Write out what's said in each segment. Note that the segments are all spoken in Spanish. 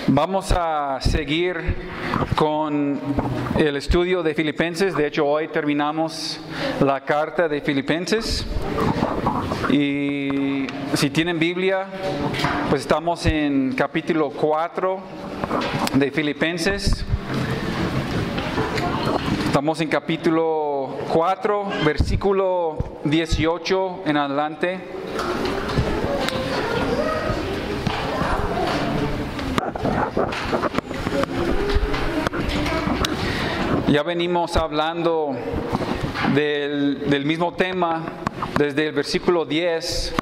Vamos a seguir con el estudio de Filipenses. De hecho, hoy terminamos la carta de Filipenses. Y si tienen Biblia, pues estamos en capítulo 4 de Filipenses. Estamos en capítulo 4, versículo 18 en adelante. Ya venimos hablando del mismo tema desde el versículo 10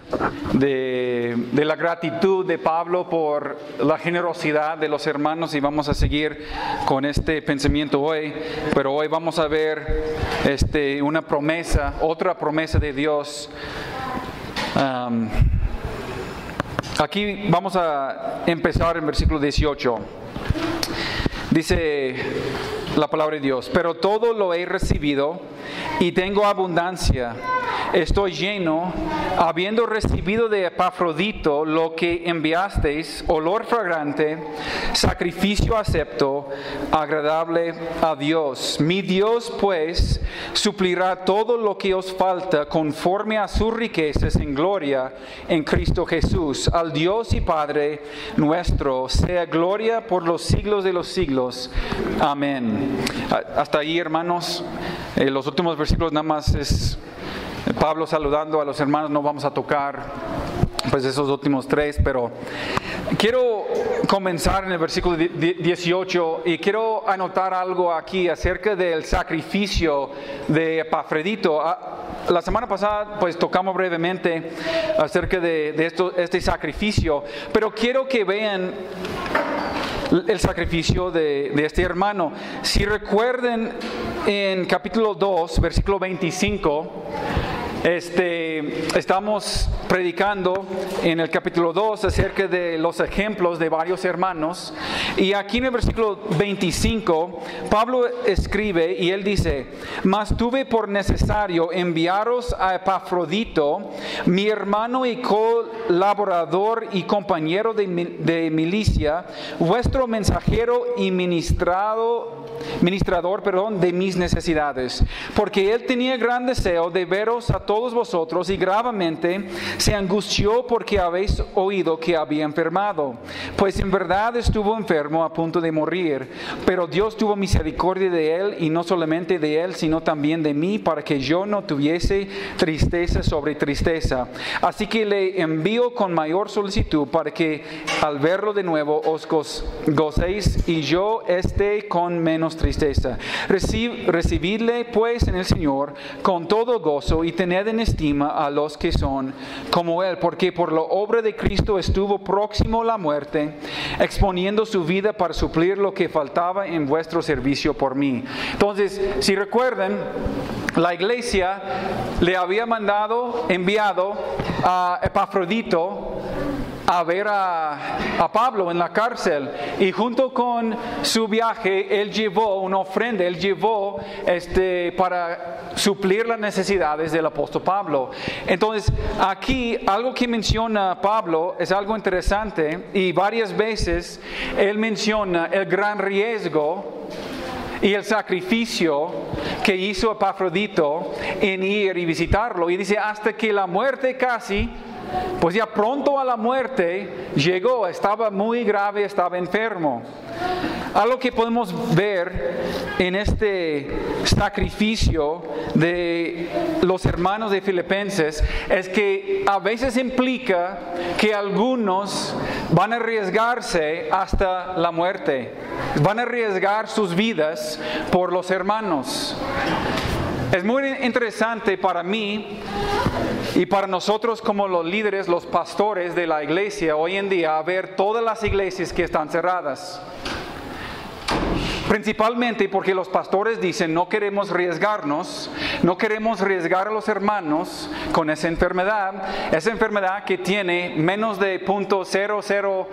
de la gratitud de Pablo por la generosidad de los hermanos, y vamos a seguir con este pensamiento hoy. Pero hoy vamos a ver una promesa, otra promesa de Dios. Aquí vamos a empezar en versículo 18. Dice la palabra de Dios: pero todo lo he recibido y tengo abundancia. Estoy lleno, habiendo recibido de Epafrodito lo que enviasteis, olor fragante, sacrificio acepto, agradable a Dios. Mi Dios, pues, suplirá todo lo que os falta conforme a sus riquezas en gloria en Cristo Jesús. Al Dios y Padre nuestro sea gloria por los siglos de los siglos. Amén. Hasta ahí, hermanos. Los últimos versículos nada más es Pablo saludando a los hermanos. No vamos a tocar pues esos últimos tres, pero quiero comenzar en el versículo 18 y quiero anotar algo aquí acerca del sacrificio de Epafrodito. La semana pasada pues tocamos brevemente acerca de este sacrificio, pero quiero que vean el sacrificio de este hermano. Si recuerden, en capítulo 2, versículo 25, estamos predicando en el capítulo 2 acerca de los ejemplos de varios hermanos, y aquí en el versículo 25 Pablo escribe y él dice: mas tuve por necesario enviaros a Epafrodito, mi hermano y colaborador y compañero de milicia, vuestro mensajero y ministrador de mis necesidades, porque él tenía gran deseo de veros a todos vosotros, y gravemente se angustió porque habéis oído que había enfermado, pues en verdad estuvo enfermo a punto de morir, pero Dios tuvo misericordia de él, y no solamente de él, sino también de mí, para que yo no tuviese tristeza sobre tristeza. Así que le envío con mayor solicitud, para que al verlo de nuevo os gocéis y yo esté con menos tristeza. Recibidle pues en el Señor con todo gozo, y tened en estima a los que son como él, porque por la obra de Cristo estuvo próximo a la muerte, exponiendo su vida para suplir lo que faltaba en vuestro servicio por mí. Entonces, si recuerdan, la iglesia le había enviado a Epafrodito a ver a Pablo en la cárcel, y junto con su viaje él llevó una ofrenda, él llevó para suplir las necesidades del apóstol Pablo. Entonces aquí algo que menciona Pablo es algo interesante, y varias veces él menciona el gran riesgo y el sacrificio que hizo Epafrodito en ir y visitarlo, y dice hasta que la muerte casi, pues ya pronto a la muerte llegó, estaba muy grave, estaba enfermo. Algo que podemos ver en este sacrificio de los hermanos de Filipenses es que a veces implica que algunos van a arriesgarse hasta la muerte, van a arriesgar sus vidas por los hermanos. Es muy interesante para mí y para nosotros como los líderes, los pastores de la iglesia hoy en día, ver todas las iglesias que están cerradas. Principalmente porque los pastores dicen: no queremos arriesgarnos, no queremos arriesgar a los hermanos con esa enfermedad que tiene menos de 0.00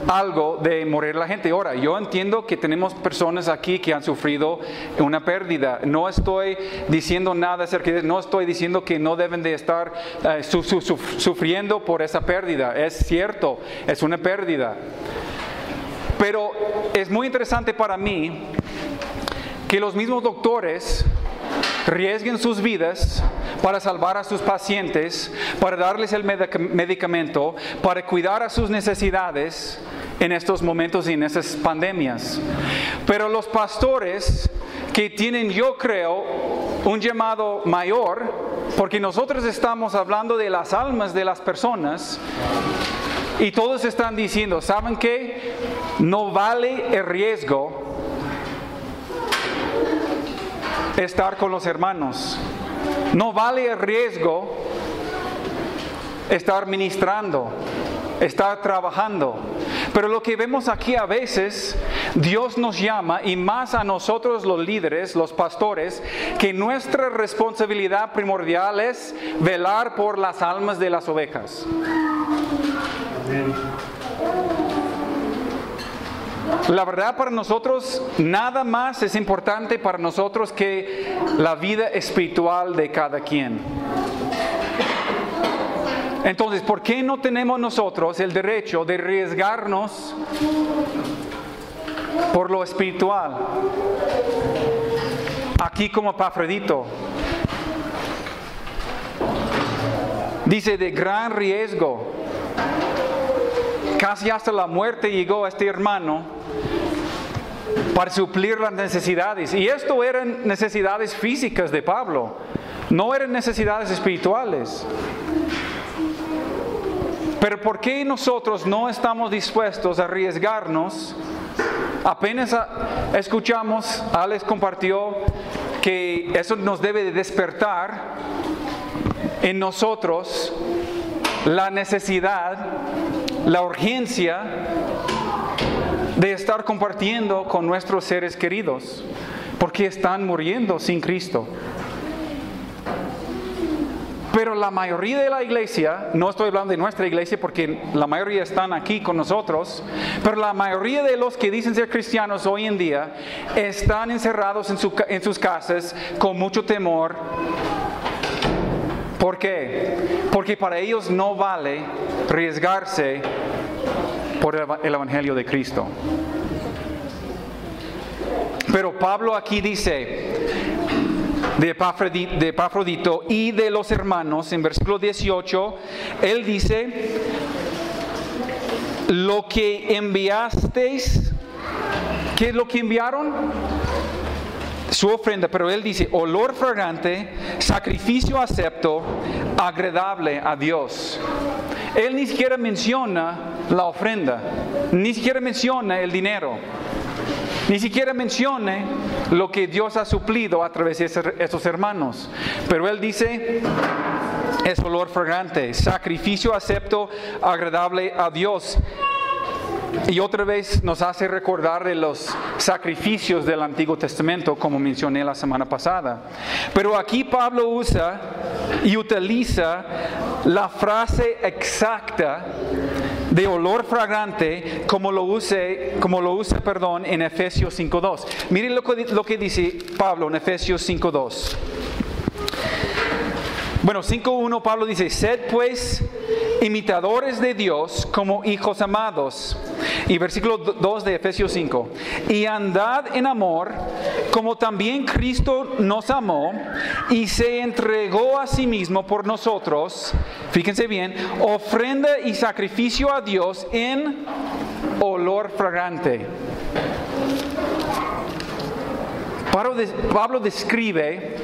algo de morir la gente. Ahora, yo entiendo que tenemos personas aquí que han sufrido una pérdida. No estoy diciendo nada acerca de eso, no estoy diciendo que no deben de estar sufriendo por esa pérdida. Es cierto, es una pérdida. Pero es muy interesante para mí que los mismos doctores riesguen sus vidas para salvar a sus pacientes, para darles el medicamento, para cuidar a sus necesidades en estos momentos y en estas pandemias. Pero los pastores que tienen, yo creo, un llamado mayor, porque nosotros estamos hablando de las almas de las personas, y todos están diciendo, ¿saben qué? No vale el riesgo estar con los hermanos. No vale el riesgo estar ministrando, estar trabajando. Pero lo que vemos aquí a veces, Dios nos llama, y más a nosotros los líderes, los pastores, que nuestra responsabilidad primordial es velar por las almas de las ovejas. La verdad, para nosotros nada más es importante para nosotros que la vida espiritual de cada quien. Entonces, ¿por qué no tenemos nosotros el derecho de arriesgarnos por lo espiritual? Aquí como Epafrodito dice, de gran riesgo, casi hasta la muerte llegó este hermano para suplir las necesidades. Y esto eran necesidades físicas de Pablo, no eran necesidades espirituales. Pero ¿por qué nosotros no estamos dispuestos a arriesgarnos? Apenas escuchamos, Alex compartió que eso nos debe de despertar en nosotros la necesidad, la urgencia de estar compartiendo con nuestros seres queridos, porque están muriendo sin Cristo. Pero la mayoría de la iglesia, no estoy hablando de nuestra iglesia porque la mayoría están aquí con nosotros, pero la mayoría de los que dicen ser cristianos hoy en día están encerrados en sus casas con mucho temor. ¿Por qué? Porque para ellos no vale arriesgarse por el Evangelio de Cristo. Pero Pablo aquí dice de Epafrodito y de los hermanos, en versículo 18, él dice, lo que enviasteis, ¿qué es lo que enviaron? Su ofrenda, pero él dice, olor fragante, sacrificio acepto, agradable a Dios. Él ni siquiera menciona la ofrenda, ni siquiera menciona el dinero, ni siquiera menciona lo que Dios ha suplido a través de esos hermanos. Pero él dice, es olor fragante, sacrificio acepto, agradable a Dios. Y otra vez nos hace recordar de los sacrificios del Antiguo Testamento, como mencioné la semana pasada. Pero aquí Pablo usa y utiliza la frase exacta de olor fragante como lo usa en Efesios 5.2. Miren lo que dice Pablo en Efesios 5.2. Bueno, 5.1 Pablo dice, sed pues imitadores de Dios como hijos amados. Y versículo 2 de Efesios 5. Y andad en amor, como también Cristo nos amó y se entregó a sí mismo por nosotros. Fíjense bien, ofrenda y sacrificio a Dios en olor fragante. Pablo describe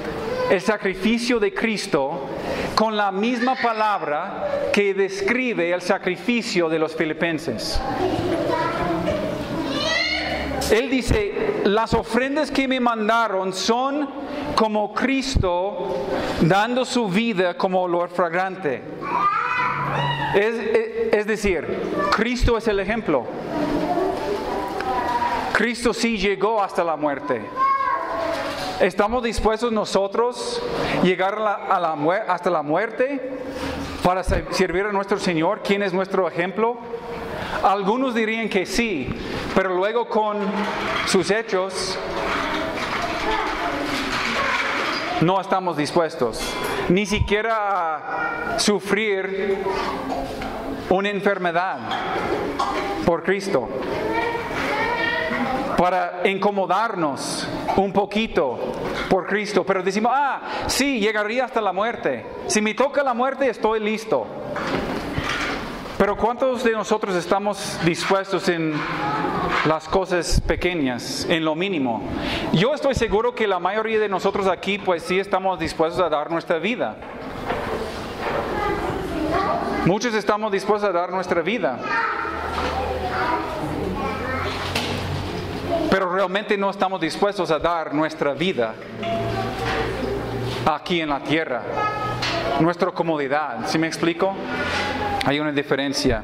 el sacrificio de Cristo con la misma palabra que describe el sacrificio de los filipenses. Él dice, las ofrendas que me mandaron son como Cristo dando su vida como olor fragante. Es decir, Cristo es el ejemplo. Cristo sí llegó hasta la muerte. ¿Estamos dispuestos nosotros a llegar hasta la muerte para servir a nuestro Señor? ¿Quién es nuestro ejemplo? Algunos dirían que sí, pero luego con sus hechos no estamos dispuestos. Ni siquiera a sufrir una enfermedad por Cristo. para incomodarnos un poquito por Cristo, pero decimos, sí, llegaría hasta la muerte. Si me toca la muerte, estoy listo. Pero ¿cuántos de nosotros estamos dispuestos en las cosas pequeñas, en lo mínimo? Yo estoy seguro que la mayoría de nosotros aquí, pues sí estamos dispuestos a dar nuestra vida. Muchos estamos dispuestos a dar nuestra vida. Pero realmente no estamos dispuestos a dar nuestra vida aquí en la tierra. Nuestra comodidad, ¿sí me explico? Hay una diferencia.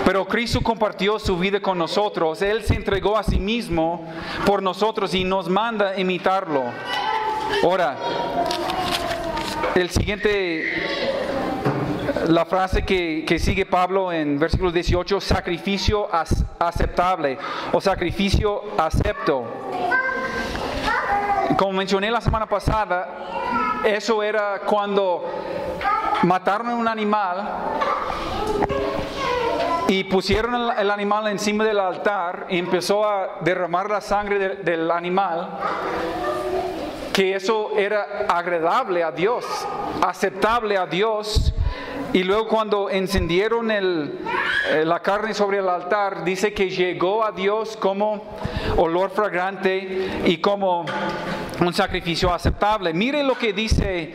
Pero Cristo compartió su vida con nosotros. Él se entregó a sí mismo por nosotros y nos manda a imitarlo. Ahora, el siguiente, la frase que sigue Pablo en versículo 18, sacrificio aceptable o sacrificio acepto. Como mencioné la semana pasada, eso era cuando mataron a un animal y pusieron el animal encima del altar y empezó a derramar la sangre del animal, que eso era agradable a Dios, aceptable a Dios. Y luego cuando encendieron la carne sobre el altar, dice que llegó a Dios como olor fragante y como un sacrificio aceptable. Mire lo que dice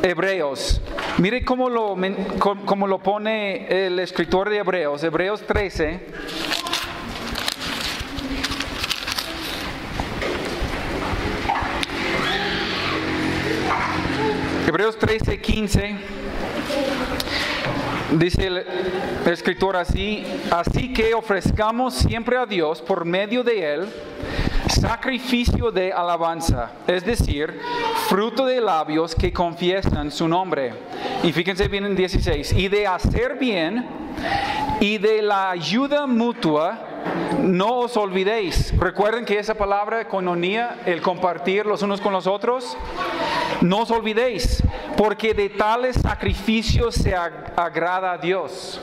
Hebreos. Mire cómo lo pone el escritor de Hebreos. Hebreos 13. Hebreos 13, 15. Dice el escritor así que ofrezcamos siempre a Dios por medio de Él sacrificio de alabanza, es decir, fruto de labios que confiesan su nombre. Y fíjense bien en 16, y de hacer bien y de la ayuda mutua no os olvidéis. Recuerden que esa palabra koinonia, el compartir los unos con los otros, no os olvidéis, porque de tales sacrificios se agrada a Dios.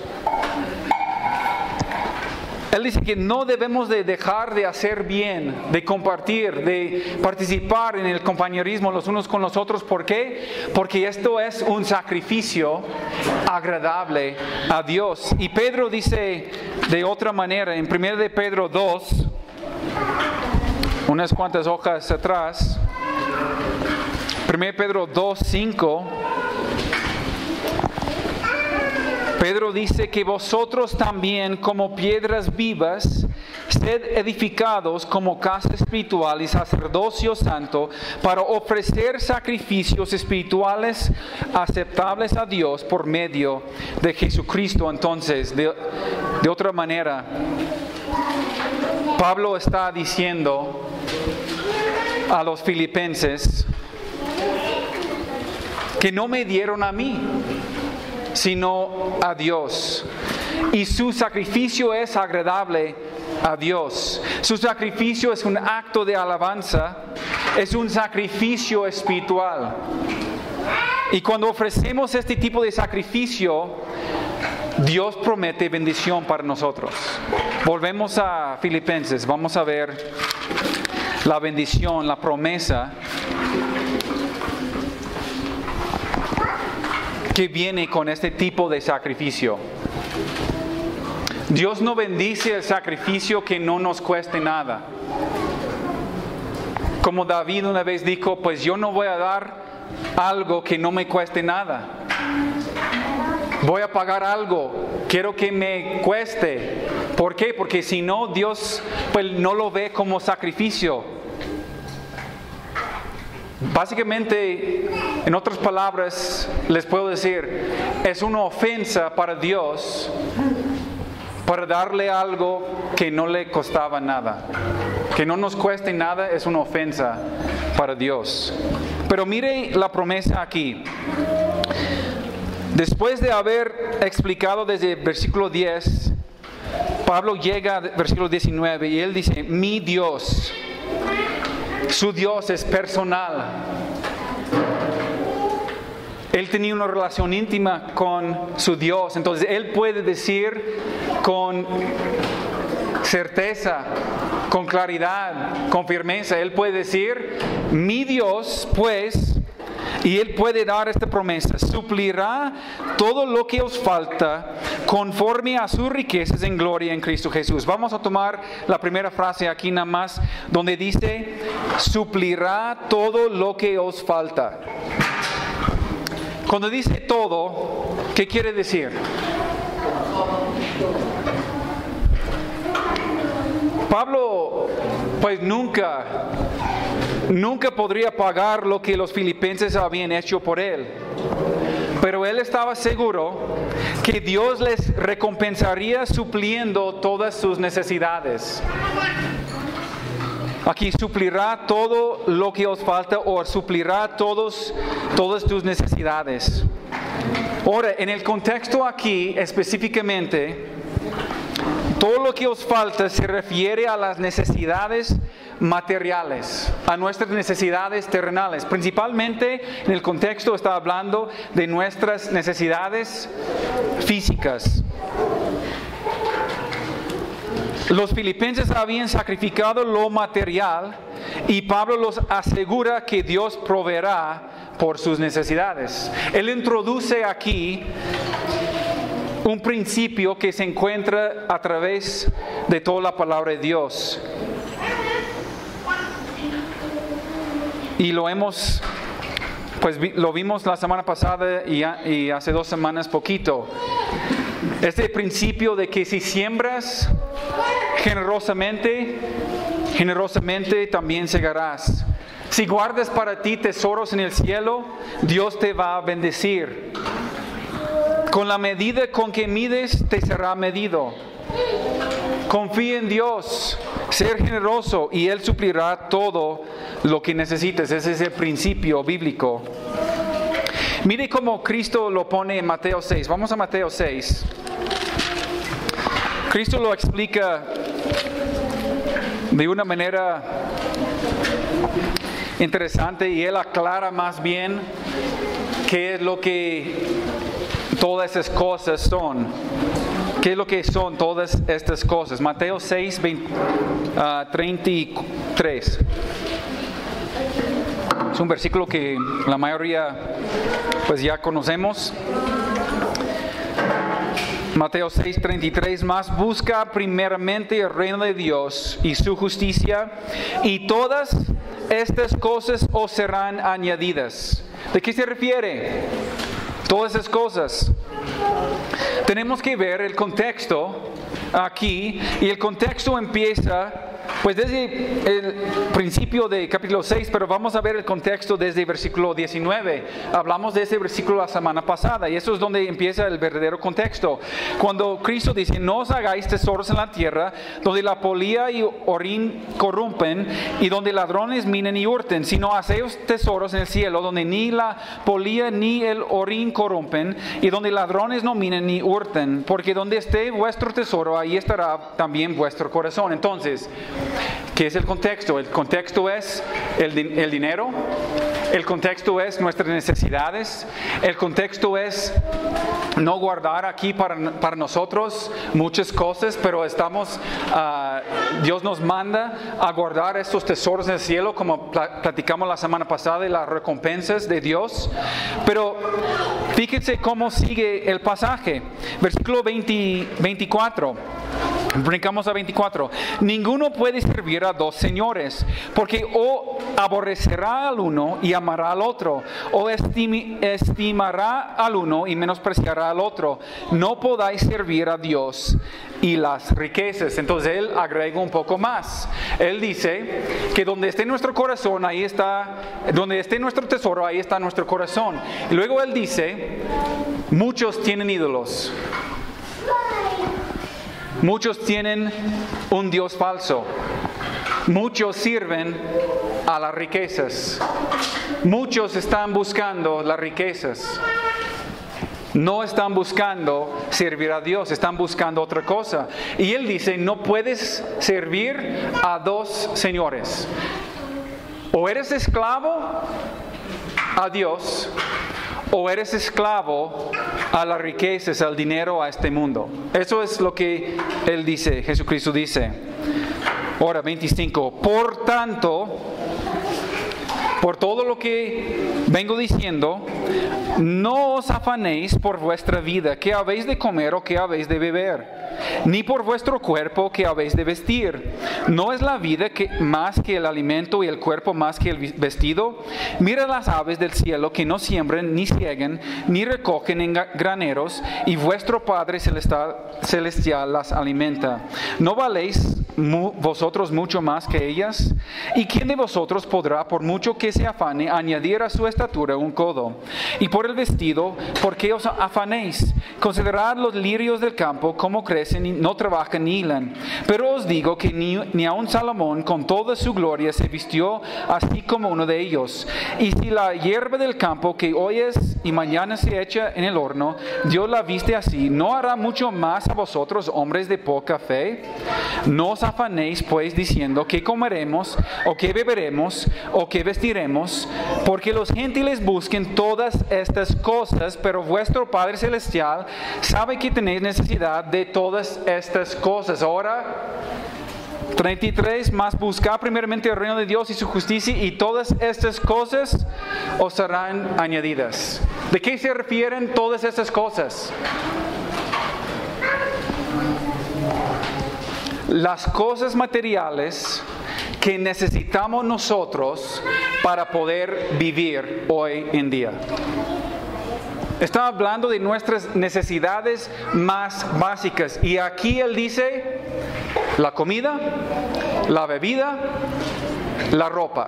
Él dice que no debemos de dejar de hacer bien, de compartir, de participar en el compañerismo los unos con los otros. ¿Por qué? Porque esto es un sacrificio agradable a Dios. Y Pedro dice de otra manera, en 1 de Pedro 2, unas cuantas hojas atrás, 1 Pedro 2, 5, Pedro dice que vosotros también como piedras vivas sed edificados como casa espiritual y sacerdocio santo para ofrecer sacrificios espirituales aceptables a Dios por medio de Jesucristo. Entonces, de otra manera, Pablo está diciendo a los filipenses que no me dieron a mí, sino a Dios. Y su sacrificio es agradable a Dios. Su sacrificio es un acto de alabanza, es un sacrificio espiritual. Y cuando ofrecemos este tipo de sacrificio, Dios promete bendición para nosotros. Volvemos a Filipenses, vamos a ver la bendición, la promesa que viene con este tipo de sacrificio. Dios no bendice el sacrificio que no nos cueste nada. Como David una vez dijo, pues yo no voy a dar algo que no me cueste nada. Voy a pagar algo, quiero que me cueste. ¿Por qué? Porque si no, Dios pues no lo ve como sacrificio. Básicamente, en otras palabras, les puedo decir, es una ofensa para Dios para darle algo que no le costaba nada. Que no nos cueste nada es una ofensa para Dios. Pero mire la promesa aquí. Después de haber explicado desde el versículo 10, Pablo llega al versículo 19 y él dice, mi Dios. Su Dios es personal. Él tenía una relación íntima con su Dios. Entonces Él puede decir con certeza con claridad, con firmeza. Él puede decir, mi Dios, pues, y Él puede dar esta promesa, suplirá todo lo que os falta conforme a sus riquezas en gloria en Cristo Jesús. Vamos a tomar la primera frase aquí nada más, donde dice, suplirá todo lo que os falta. Cuando dice todo, ¿qué quiere decir? Pablo, pues nunca podría pagar lo que los filipenses habían hecho por él. Pero él estaba seguro que Dios les recompensaría supliendo todas sus necesidades. Aquí suplirá todo lo que os falta o suplirá todas tus necesidades. Ahora, en el contexto aquí específicamente, todo lo que os falta se refiere a las necesidades materiales, a nuestras necesidades terrenales. Principalmente en el contexto está hablando de nuestras necesidades físicas. Los filipenses habían sacrificado lo material y Pablo los asegura que Dios proveerá por sus necesidades. Él introduce aquí un principio que se encuentra a través de toda la palabra de Dios. Y lo vimos la semana pasada y hace 2 semanas poquito. Este principio de que si siembras generosamente también segarás. Si guardas para ti tesoros en el cielo, Dios te va a bendecir. Con la medida con que mides, te será medido. Confía en Dios, ser generoso y Él suplirá todo lo que necesites. Ese es el principio bíblico. Mire cómo Cristo lo pone en Mateo 6. Vamos a Mateo 6. Cristo lo explica de una manera interesante y Él aclara más bien qué es lo que todas esas cosas son. ¿Qué es lo que son todas estas cosas? Mateo 6, 33. Es un versículo que la mayoría pues ya conocemos. Mateo 6, 33. Más busca primeramente el reino de Dios y su justicia, y todas estas cosas os serán añadidas. ¿De qué se refiere? Todas esas cosas. Tenemos que ver el contexto aquí, y el contexto empieza pues desde el principio de capítulo 6, pero vamos a ver el contexto desde el versículo 19. Hablamos de ese versículo la semana pasada y eso es donde empieza el verdadero contexto. Cuando Cristo dice, no os hagáis tesoros en la tierra, donde la polilla y orín corrompen y donde ladrones minen y hurten, sino hacéis tesoros en el cielo, donde ni la polilla ni el orín corrompen y donde ladrones no minen ni hurten, porque donde esté vuestro tesoro, ahí estará también vuestro corazón. Entonces, ¿qué es el contexto? El contexto es el dinero, el contexto es nuestras necesidades, el contexto es no guardar aquí para nosotros muchas cosas, pero Dios nos manda a guardar estos tesoros en el cielo, como platicamos la semana pasada, de las recompensas de Dios. Pero fíjense cómo sigue el pasaje, versículo 24. Brincamos a 24. Ninguno puede servir a dos señores, porque o aborrecerá al uno y amará al otro, o estimará al uno y menospreciará al otro. No podáis servir a Dios y las riquezas. Entonces él agrega un poco más. Él dice que donde esté nuestro corazón, ahí está, donde esté nuestro tesoro, ahí está nuestro corazón. Y luego él dice, muchos tienen ídolos. Muchos tienen un Dios falso. Muchos sirven a las riquezas. Muchos están buscando las riquezas. No están buscando servir a Dios, están buscando otra cosa. Y él dice, no puedes servir a dos señores. O eres esclavo a Dios, o eres esclavo a las riquezas, al dinero, a este mundo. Eso es lo que él dice, Jesucristo dice. Ahora, 25. Por tanto, por todo lo que vengo diciendo, no os afanéis por vuestra vida, qué habéis de comer o qué habéis de beber, ni por vuestro cuerpo, qué habéis de vestir. ¿No es la vida más que el alimento y el cuerpo más que el vestido? Mira las aves del cielo, que no siembran, ni ciegan, ni recogen en graneros, y vuestro Padre celestial las alimenta. ¿No valéis vosotros mucho más que ellas? ¿Y quién de vosotros podrá, por mucho que se afane, añadir a su estatura un codo? Y por el vestido, ¿por qué os afanéis? Considerad los lirios del campo, cómo crecen, y no trabajan ni hilan. Pero os digo que ni aun Salomón con toda su gloria se vistió así como uno de ellos. Y si la hierba del campo, que hoy es y mañana se echa en el horno, Dios la viste así, ¿no hará mucho más a vosotros, hombres de poca fe? No os afanéis pues diciendo qué comeremos, o qué beberemos, o qué vestiremos, porque los gentiles busquen todas estas cosas, pero vuestro Padre Celestial sabe que tenéis necesidad de todas estas cosas. Ahora, 33, más buscar primeramente el reino de Dios y su justicia, y todas estas cosas os serán añadidas. ¿De qué se refieren todas estas cosas? Las cosas materiales que necesitamos nosotros para poder vivir hoy en día. Está hablando de nuestras necesidades más básicas. Y aquí él dice la comida, la bebida, la ropa.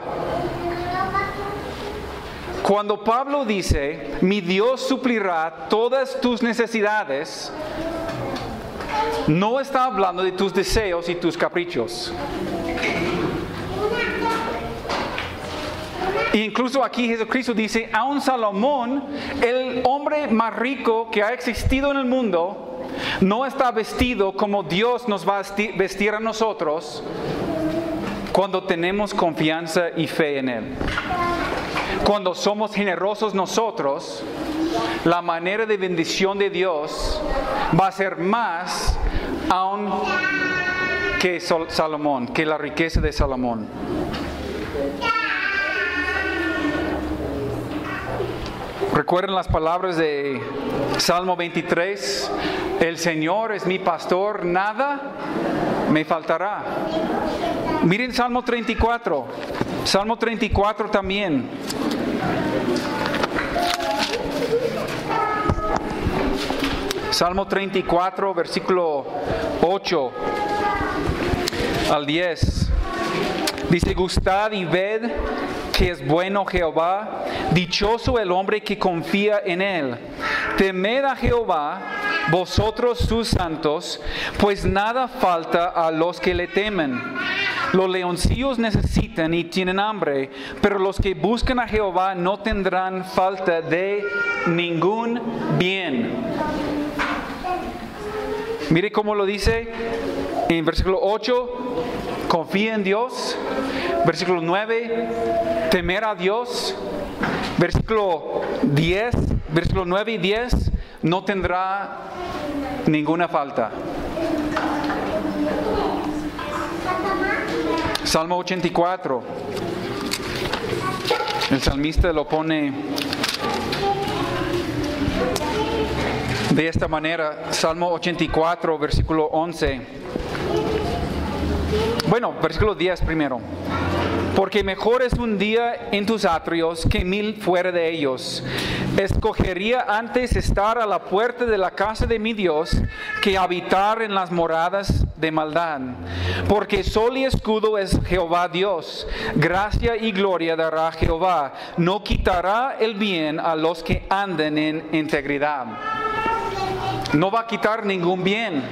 Cuando Pablo dice, mi Dios suplirá todas tus necesidades, no está hablando de tus deseos y tus caprichos. Incluso aquí Jesucristo dice, aun Salomón, el hombre más rico que ha existido en el mundo, no está vestido como Dios nos va a vestir a nosotros cuando tenemos confianza y fe en Él. Cuando somos generosos nosotros, la manera de bendición de Dios va a ser más aún que Salomón, que la riqueza de Salomón. ¿Recuerdan las palabras de Salmo 23? El Señor es mi pastor, nada me faltará. Miren Salmo 34. Salmo 34 también. Salmo 34, versículo 8 al 10. Dice, gustad y ved que es bueno Jehová, dichoso el hombre que confía en Él. Temed a Jehová, vosotros sus santos, pues nada falta a los que le temen. Los leoncillos necesitan y tienen hambre, pero los que buscan a Jehová no tendrán falta de ningún bien. Mire cómo lo dice en versículo 8, confía en Dios. Versículo 9, temer a Dios. Versículo 10, versículo 9 y 10, no tendrá ninguna falta. Salmo 84, el salmista lo pone de esta manera. Salmo 84, versículo 11. Bueno, versículo 10 primero. Porque mejor es un día en tus atrios que 1000 fuera de ellos. Escogería antes estar a la puerta de la casa de mi Dios que habitar en las moradas de maldad. Porque sol y escudo es Jehová Dios. Gracia y gloria dará Jehová. No quitará el bien a los que anden en integridad. No va a quitar ningún bien.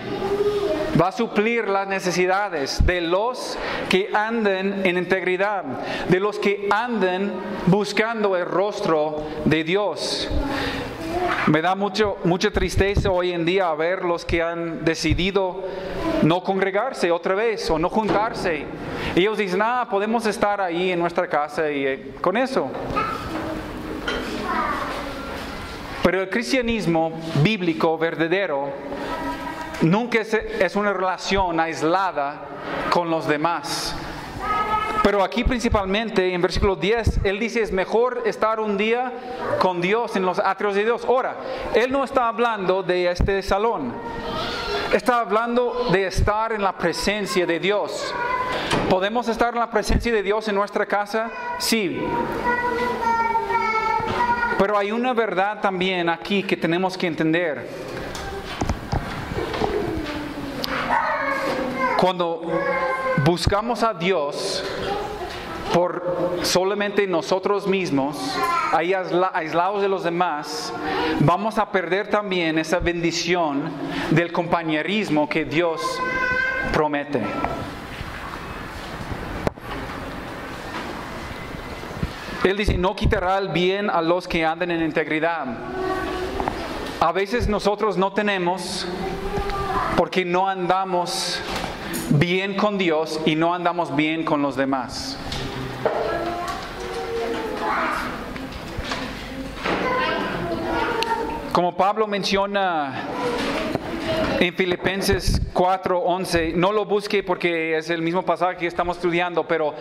Va a suplir las necesidades de los que anden en integridad, de los que anden buscando el rostro de Dios. Me da mucha tristeza hoy en día ver los que han decidido no congregarse otra vez o no juntarse. Ellos dicen, podemos estar ahí en nuestra casa y con eso. Pero el cristianismo bíblico verdadero nunca es una relación aislada con los demás. Pero aquí principalmente en versículo 10, Él dice es mejor estar un día con Dios en los atrios de Dios. Ahora, Él no está hablando de este salón. Está hablando de estar en la presencia de Dios. ¿Podemos estar en la presencia de Dios en nuestra casa? Sí. Pero hay una verdad también aquí que tenemos que entender. Cuando buscamos a Dios por solamente nosotros mismos, ahí aislados de los demás, vamos a perder también esa bendición del compañerismo que Dios promete. Él dice, no quitará el bien a los que andan en integridad. A veces nosotros no tenemos porque no andamos bien con Dios y no andamos bien con los demás. Como Pablo menciona en Filipenses 4:11, no lo busque porque es el mismo pasaje que estamos estudiando, pero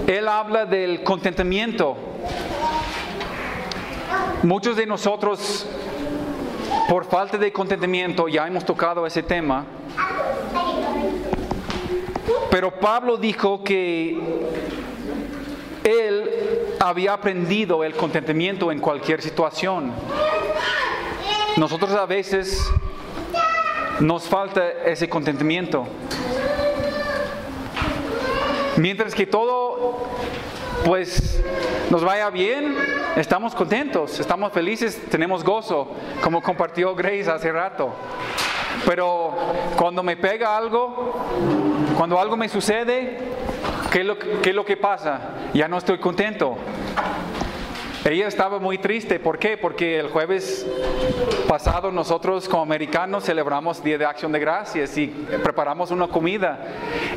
él habla del contentamiento. Muchos de nosotros, por falta de contentamiento, ya hemos tocado ese tema, pero Pablo dijo que él había aprendido el contentamiento en cualquier situación. Nosotros a veces nos falta ese contentamiento. Mientras que todo pues nos vaya bien, estamos contentos, estamos felices, tenemos gozo, como compartió Grace hace rato. Pero cuando me pega algo, cuando algo me sucede, ¿qué es lo que pasa? Ya no estoy contento. Ella estaba muy triste. ¿Por qué? Porque el jueves pasado nosotros como americanos celebramos Día de Acción de Gracias y preparamos una comida.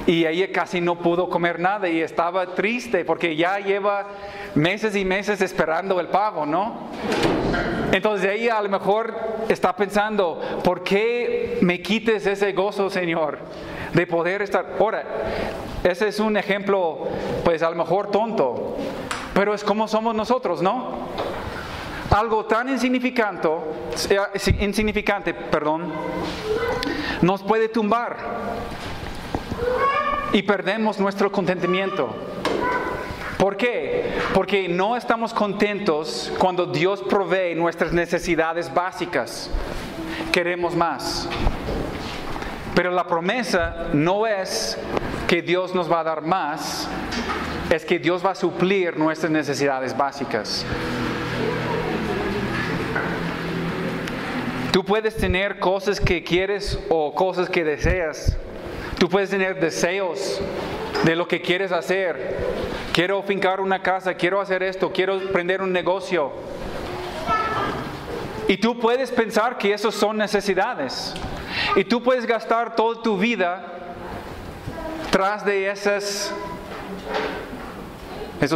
Y ella casi no pudo comer nada y estaba triste porque ya lleva meses y meses esperando el pavo, ¿no? Entonces ella a lo mejor está pensando, ¿por qué me quites ese gozo, Señor? De poder estar. Ahora, ese es un ejemplo, pues a lo mejor tonto. Pero es como somos nosotros, ¿no? Algo tan insignificante, nos puede tumbar y perdemos nuestro contentamiento. ¿Por qué? Porque no estamos contentos cuando Dios provee nuestras necesidades básicas. Queremos más. Pero la promesa no es que Dios nos va a dar más, es que Dios va a suplir nuestras necesidades básicas. Tú puedes tener cosas que quieres o cosas que deseas. Tú puedes tener deseos de lo que quieres hacer. Quiero fincar una casa, quiero hacer esto, quiero emprender un negocio. Y tú puedes pensar que esos son necesidades. Y tú puedes gastar toda tu vida tras de esos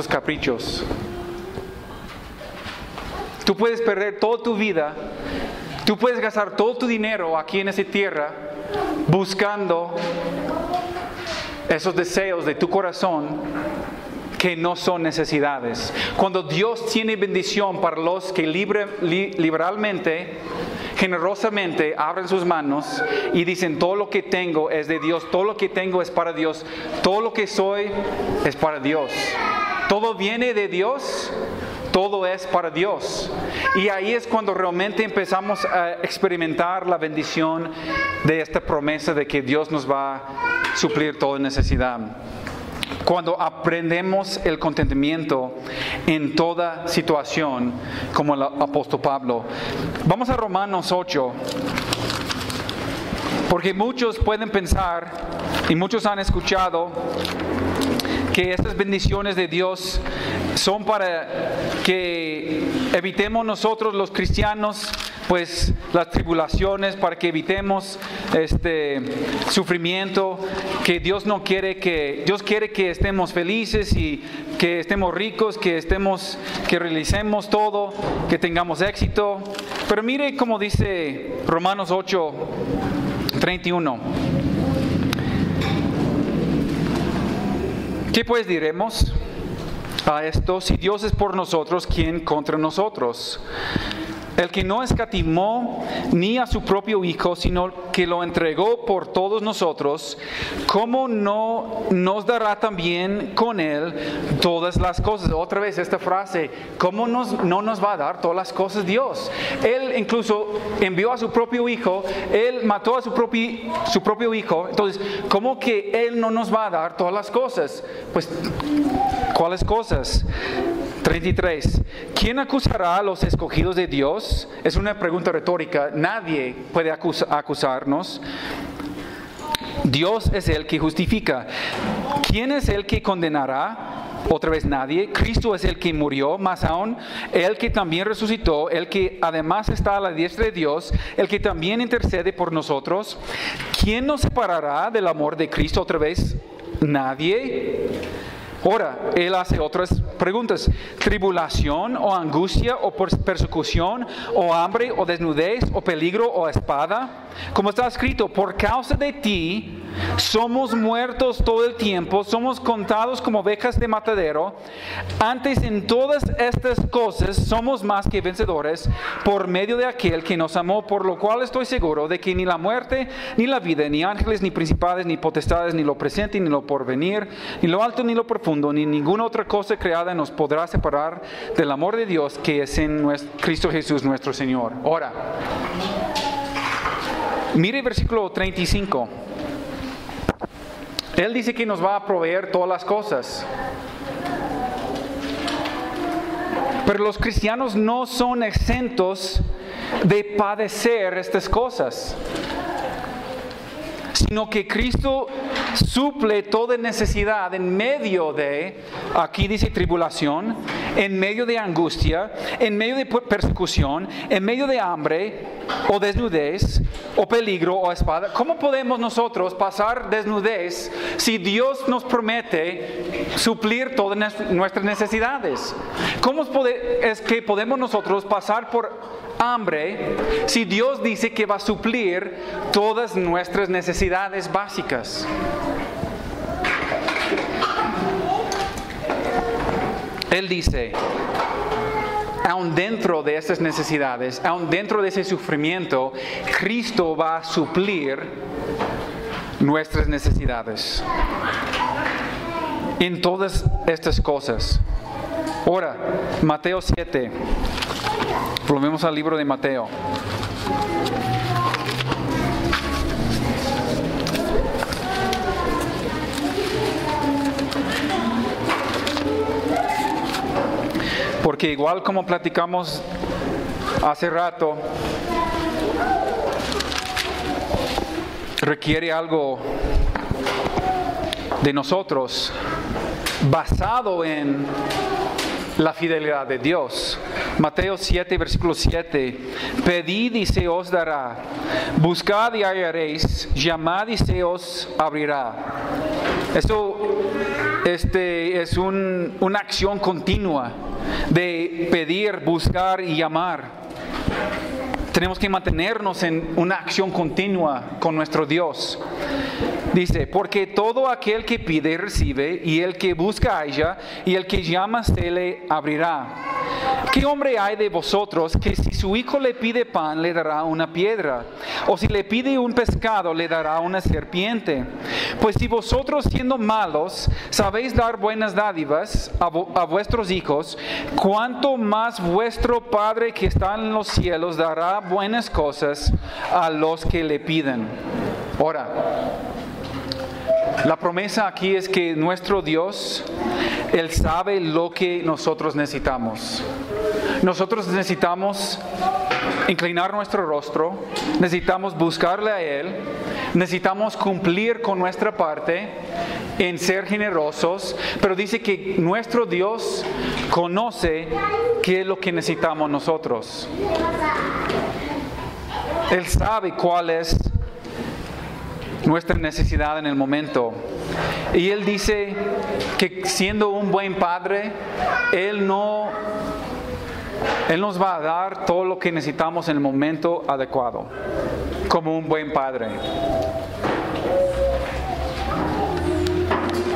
caprichos. Tú puedes perder toda tu vida, tú puedes gastar todo tu dinero aquí en esa tierra buscando esos deseos de tu corazón que no son necesidades. Cuando Dios tiene bendición para los que liberalmente, generosamente abren sus manos y dicen, todo lo que tengo es de Dios, todo lo que tengo es para Dios, todo lo que soy es para Dios. Todo viene de Dios, todo es para Dios. Y ahí es cuando realmente empezamos a experimentar la bendición de esta promesa de que Dios nos va a suplir toda necesidad. Cuando aprendemos el contentamiento en toda situación, como el apóstol Pablo. Vamos a Romanos 8. Porque muchos pueden pensar, y muchos han escuchado, que estas bendiciones de Dios son para que evitemos nosotros los cristianos pues las tribulaciones, para que evitemos sufrimiento, que Dios quiere que estemos felices y que estemos ricos, que realicemos todo, que tengamos éxito. Pero mire cómo dice Romanos 8, 31. ¿Qué pues diremos a esto? Si Dios es por nosotros, ¿quién contra nosotros? El que no escatimó ni a su propio Hijo, sino que lo entregó por todos nosotros, ¿cómo no nos dará también con Él todas las cosas? Otra vez esta frase, ¿cómo no nos va a dar todas las cosas Dios? Él incluso envió a su propio Hijo, Él mató a su propio Hijo, entonces, ¿cómo que Él no nos va a dar todas las cosas? Pues, ¿cuáles cosas? 33. ¿Quién acusará a los escogidos de Dios? Es una pregunta retórica. Nadie puede acusarnos. Dios es el que justifica. ¿Quién es el que condenará? Otra vez nadie. Cristo es el que murió, más aún el que también resucitó, el que además está a la diestra de Dios, el que también intercede por nosotros. ¿Quién nos separará del amor de Cristo? Otra vez nadie. Ahora, él hace otras preguntas. ¿Tribulación o angustia o persecución o hambre o desnudez o peligro o espada? Como está escrito, por causa de ti somos muertos todo el tiempo, somos contados como ovejas de matadero. Antes en todas estas cosas somos más que vencedores por medio de aquel que nos amó, por lo cual estoy seguro de que ni la muerte, ni la vida, ni ángeles, ni principados, ni potestades, ni lo presente, ni lo porvenir, ni lo alto, ni lo profundo, ni ninguna otra cosa creada nos podrá separar del amor de Dios que es en Cristo Jesús nuestro Señor. Ahora, mire versículo 35. Él dice que nos va a proveer todas las cosas. Pero los cristianos no son exentos de padecer estas cosas, sino que Cristo suple toda necesidad en medio de, aquí dice tribulación, en medio de angustia, en medio de persecución, en medio de hambre o desnudez o peligro o espada. ¿Cómo podemos nosotros pasar desnudez si Dios nos promete suplir todas nuestras necesidades? ¿Cómo es que podemos nosotros pasar por hambre si Dios dice que va a suplir todas nuestras necesidades básicas? Él dice, aun dentro de esas necesidades, aun dentro de ese sufrimiento, Cristo va a suplir nuestras necesidades en todas estas cosas. Ahora, Mateo 7. Volvemos al libro de Mateo. Porque igual como platicamos hace rato, requiere algo de nosotros basado en la fidelidad de Dios. Mateo 7, versículo 7. Pedid y se os dará, buscad y hallaréis, llamad y se os abrirá. Esto es una acción continua de pedir, buscar y llamar. Tenemos que mantenernos en una acción continua con nuestro Dios. Dice, porque todo aquel que pide recibe, y el que busca halla, y el que llama se le abrirá. ¿Qué hombre hay de vosotros que si su hijo le pide pan le dará una piedra? ¿O si le pide un pescado le dará una serpiente? Pues si vosotros siendo malos sabéis dar buenas dádivas a vuestros hijos, ¿cuánto más vuestro Padre que está en los cielos dará buenas cosas a los que le piden? Ahora, la promesa aquí es que nuestro Dios, Él sabe lo que nosotros necesitamos. Nosotros necesitamos inclinar nuestro rostro, necesitamos buscarle a Él, necesitamos cumplir con nuestra parte en ser generosos, pero dice que nuestro Dios conoce qué es lo que necesitamos nosotros. Él sabe cuál es nuestra necesidad en el momento. Y Él dice que siendo un buen padre, Él nos va a dar todo lo que necesitamos en el momento adecuado. como un buen padre.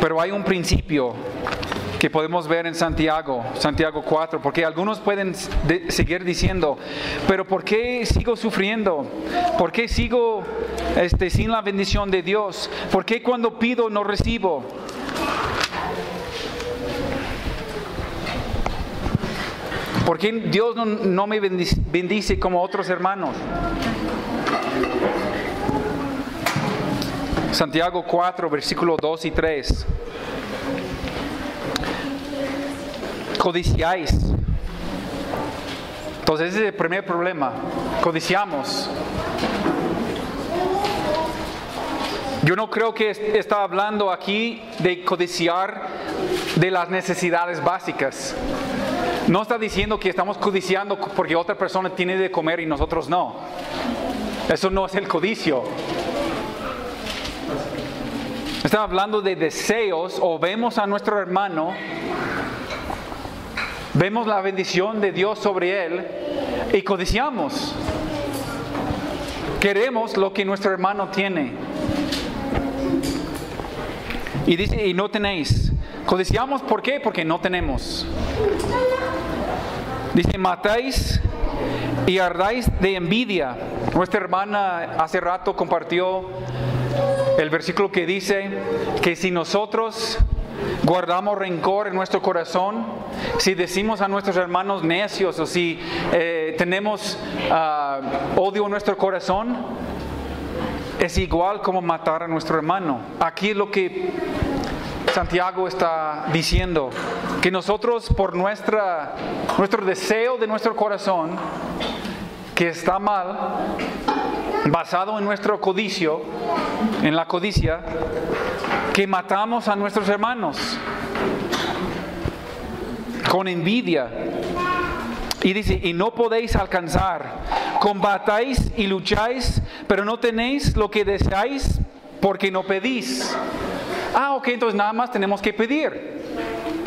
Pero hay un principio que podemos ver en Santiago 4, porque algunos pueden seguir diciendo, pero ¿por qué sigo sufriendo? ¿Por qué sigo sin la bendición de Dios? ¿Por qué cuando pido no recibo? ¿Por qué Dios no me bendice como otros hermanos? Santiago 4, versículos 2 y 3. Codiciáis. Entonces ese es el primer problema. Codiciamos. Yo no creo que está hablando aquí de codiciar de las necesidades básicas. No está diciendo que estamos codiciando porque otra persona tiene de comer y nosotros no. Eso no es el codicio. Está hablando de deseos, o vemos a nuestro hermano, vemos la bendición de Dios sobre él y codiciamos. Queremos lo que nuestro hermano tiene. Y dice, y no tenéis. Codiciamos, ¿por qué? Porque no tenemos. Dice, matáis y ardáis de envidia. Nuestra hermana hace rato compartió el versículo que dice que si nosotros guardamos rencor en nuestro corazón, si decimos a nuestros hermanos necios, o si tenemos odio en nuestro corazón, es igual como matar a nuestro hermano. Aquí es lo que Santiago está diciendo, que nosotros por nuestro deseo de nuestro corazón, que está mal, basado en nuestro codicio, en la codicia, que matamos a nuestros hermanos con envidia. Y dice, y no podéis alcanzar, combatáis y lucháis, pero no tenéis lo que deseáis porque no pedís. Ok, entonces nada más tenemos que pedir.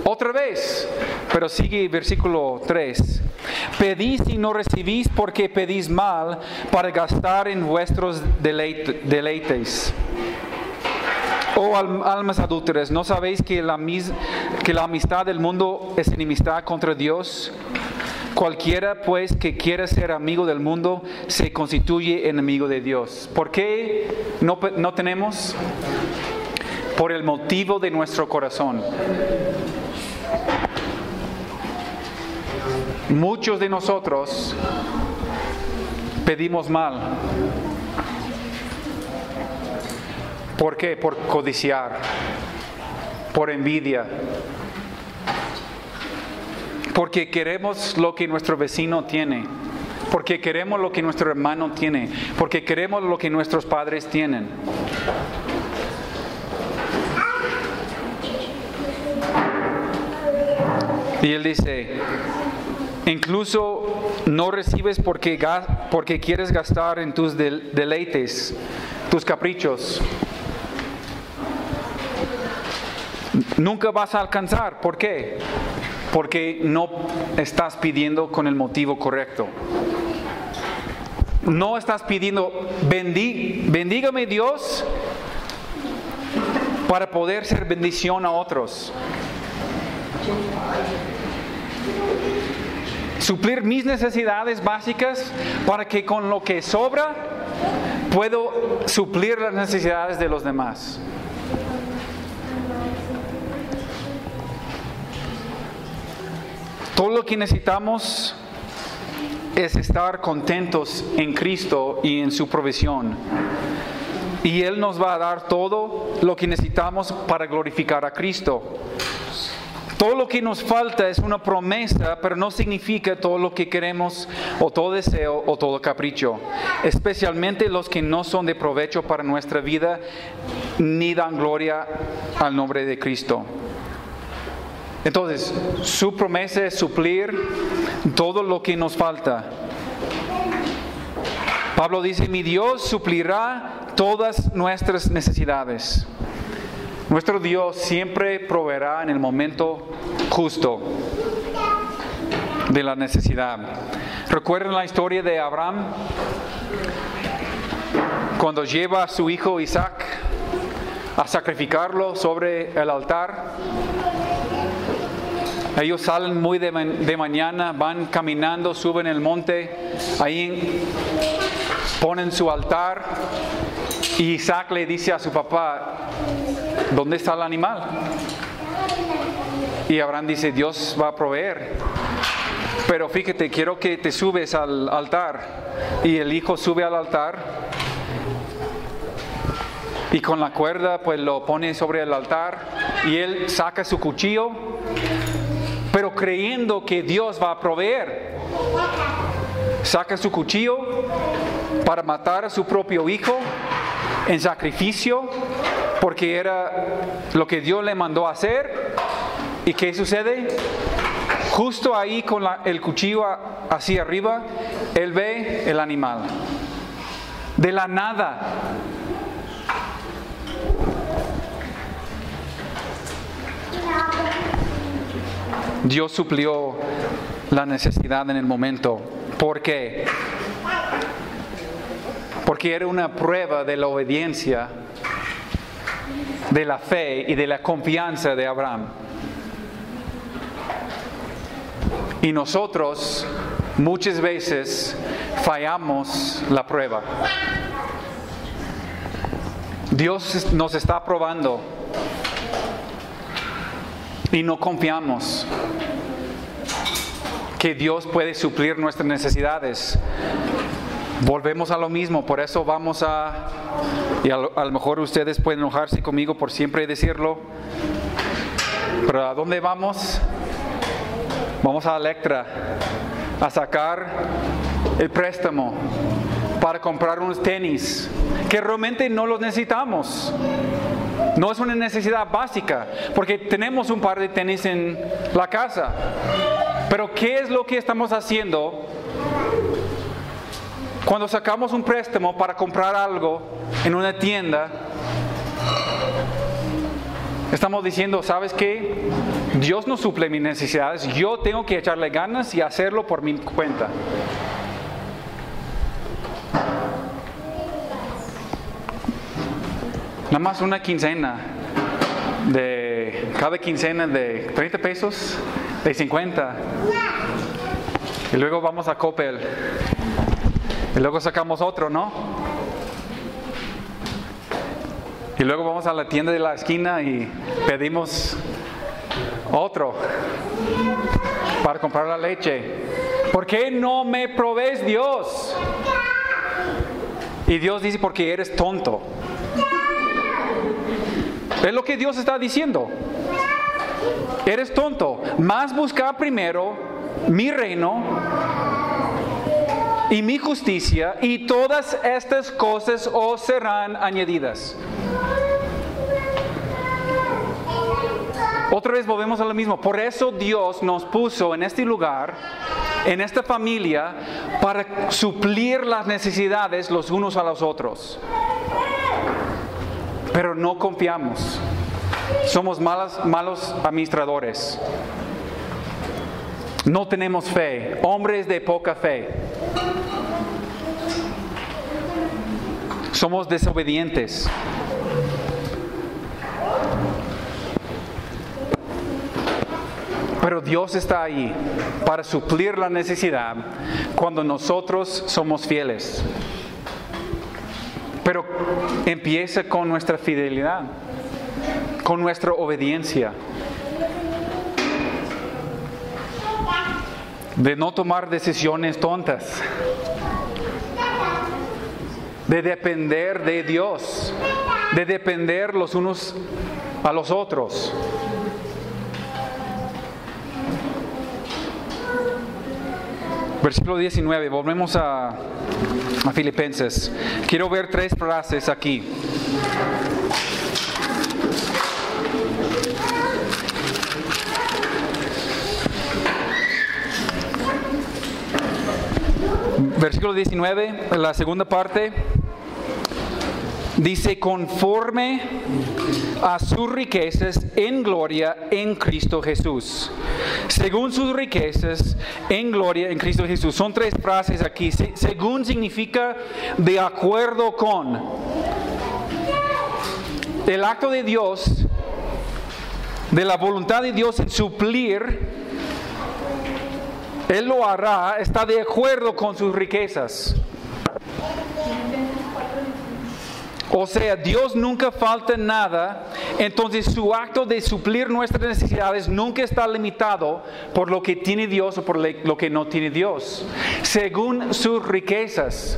Otra vez. Pero sigue versículo 3. Pedís y no recibís porque pedís mal para gastar en vuestros deleites. Oh almas adúlteras, ¿no sabéis que la amistad del mundo es enemistad contra Dios? Cualquiera pues que quiera ser amigo del mundo se constituye enemigo de Dios. ¿Por qué no tenemos? Por el motivo de nuestro corazón. Muchos de nosotros pedimos mal. ¿Por qué? Por codiciar, por envidia, porque queremos lo que nuestro vecino tiene, porque queremos lo que nuestro hermano tiene, porque queremos lo que nuestros padres tienen. Y él dice, incluso no recibes porque quieres gastar en tus deleites, tus caprichos. Nunca vas a alcanzar. ¿Por qué? Porque no estás pidiendo con el motivo correcto. No estás pidiendo, bendígame Dios para poder ser bendición a otros. Suplir mis necesidades básicas para que con lo que sobra puedo suplir las necesidades de los demás. Todo lo que necesitamos es estar contentos en Cristo y en su provisión. Y Él nos va a dar todo lo que necesitamos para glorificar a Cristo. Todo lo que nos falta es una promesa, pero no significa todo lo que queremos, o todo deseo, o todo capricho. Especialmente los que no son de provecho para nuestra vida, ni dan gloria al nombre de Cristo. Entonces, su promesa es suplir todo lo que nos falta. Pablo dice, mi Dios suplirá todas nuestras necesidades. Nuestro Dios siempre proveerá en el momento justo de la necesidad. ¿Recuerdan la historia de Abraham? cuando lleva a su hijo Isaac a sacrificarlo sobre el altar. Ellos salen muy de mañana, van caminando, suben el monte, ahí ponen su altar y Isaac le dice a su papá, ¿dónde está el animal? Y Abraham dice, Dios va a proveer. Pero fíjate, quiero que te subes al altar. Y el hijo sube al altar y con la cuerda pues lo pone sobre el altar y él saca su cuchillo, pero creyendo que Dios va a proveer. Saca su cuchillo para matar a su propio hijo en sacrificio, porque era lo que Dios le mandó a hacer. ¿Y qué sucede? Justo ahí con el cuchillo hacia arriba, él ve el animal. De la nada. Dios suplió la necesidad en el momento. ¿Por qué? Porque era una prueba de la obediencia, de la fe y de la confianza de Abraham. Y nosotros muchas veces fallamos la prueba. Dios nos está probando y no confiamos que Dios puede suplir nuestras necesidades. Volvemos a lo mismo, por eso vamos y a lo mejor ustedes pueden enojarse conmigo por siempre decirlo, pero ¿a dónde vamos? Vamos a Electra a sacar el préstamo para comprar unos tenis que realmente no los necesitamos. No es una necesidad básica, porque tenemos un par de tenis en la casa. Pero ¿qué es lo que estamos haciendo cuando sacamos un préstamo para comprar algo en una tienda? Estamos diciendo, ¿sabes qué? Dios no suple mis necesidades, yo tengo que echarle ganas y hacerlo por mi cuenta. Nada más una quincena, cada quincena de 30 pesos, de 50. Y luego vamos a Coppel. Y luego sacamos otro, ¿no? Y luego vamos a la tienda de la esquina y pedimos otro para comprar la leche. ¿Por qué no me provees, Dios? Y Dios dice, porque eres tonto. Es lo que Dios está diciendo. Eres tonto. Más busca primero mi reino y mi justicia, y todas estas cosas os serán añadidas. Otra vez volvemos a lo mismo. Por eso Dios nos puso en este lugar, en esta familia, para suplir las necesidades los unos a los otros. Pero no confiamos. Somos malos administradores. No tenemos fe. Hombres de poca fe. Somos desobedientes. Pero Dios está ahí para suplir la necesidad cuando nosotros somos fieles. Pero empieza con nuestra fidelidad, con nuestra obediencia. De no tomar decisiones tontas. De depender de Dios. De depender los unos a los otros. Versículo 19, volvemos a Filipenses. Quiero ver 3 frases aquí. Versículo 19, la segunda parte. Dice, conforme a sus riquezas en gloria en Cristo Jesús. Según sus riquezas en gloria en Cristo Jesús. Son tres frases aquí. Según significa de acuerdo con. El acto de Dios, de la voluntad de Dios en suplir, Él lo hará, está de acuerdo con sus riquezas. O sea, Dios nunca falta nada, entonces su acto de suplir nuestras necesidades nunca está limitado por lo que tiene Dios o por lo que no tiene Dios, según sus riquezas.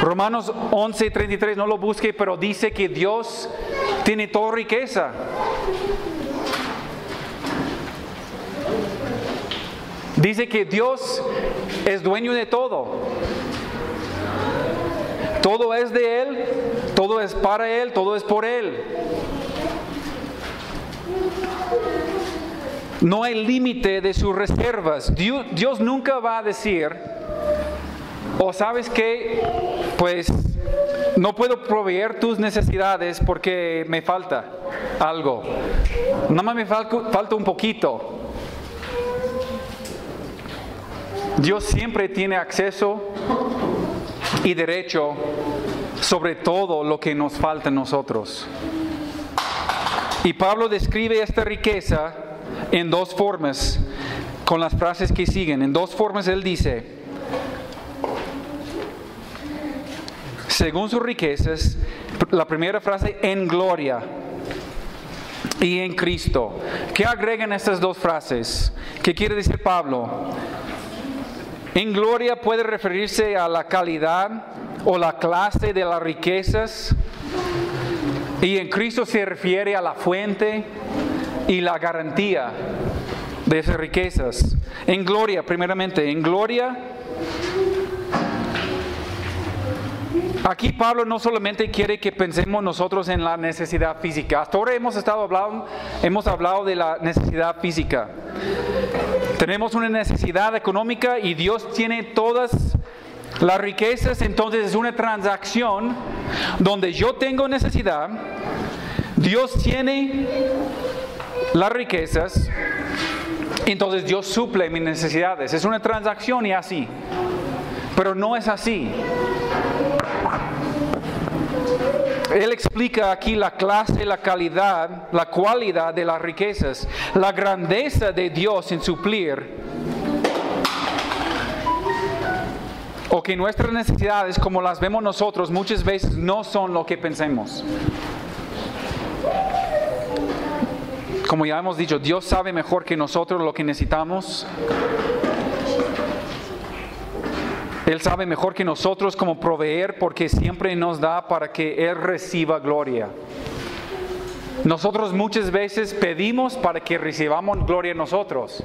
Romanos 11:33, no lo busque, pero dice que Dios tiene toda riqueza. Dice que Dios es dueño de todo. Todo es de Él, todo es para Él, todo es por Él. No hay límite de sus reservas. Dios nunca va a decir, ¿sabes qué? Pues no puedo proveer tus necesidades porque me falta algo. Nada más me falta un poquito. Dios siempre tiene acceso y derecho sobre todo lo que nos falta a nosotros. Y Pablo describe esta riqueza en dos formas, con las frases que siguen. En dos formas él dice, según sus riquezas, la primera frase, en gloria y en Cristo. ¿Qué agregan estas dos frases? ¿Qué quiere decir Pablo? En gloria puede referirse a la calidad o la clase de las riquezas, y en Cristo se refiere a la fuente y la garantía de esas riquezas. En gloria, primeramente, en gloria. Aquí Pablo no solamente quiere que pensemos nosotros en la necesidad física. Hasta ahora hemos hablado de la necesidad física. Tenemos una necesidad económica y Dios tiene todas las riquezas, entonces es una transacción donde yo tengo necesidad, Dios tiene las riquezas, entonces Dios suple mis necesidades. Es una transacción y así, pero no es así. Él explica aquí la clase, la calidad, la cualidad de las riquezas, la grandeza de Dios en suplir, o que nuestras necesidades, como las vemos nosotros, muchas veces no son lo que pensemos. Como ya hemos dicho, Dios sabe mejor que nosotros lo que necesitamos. Él sabe mejor que nosotros cómo proveer, porque siempre nos da para que Él reciba gloria. Nosotros muchas veces pedimos para que recibamos gloria nosotros,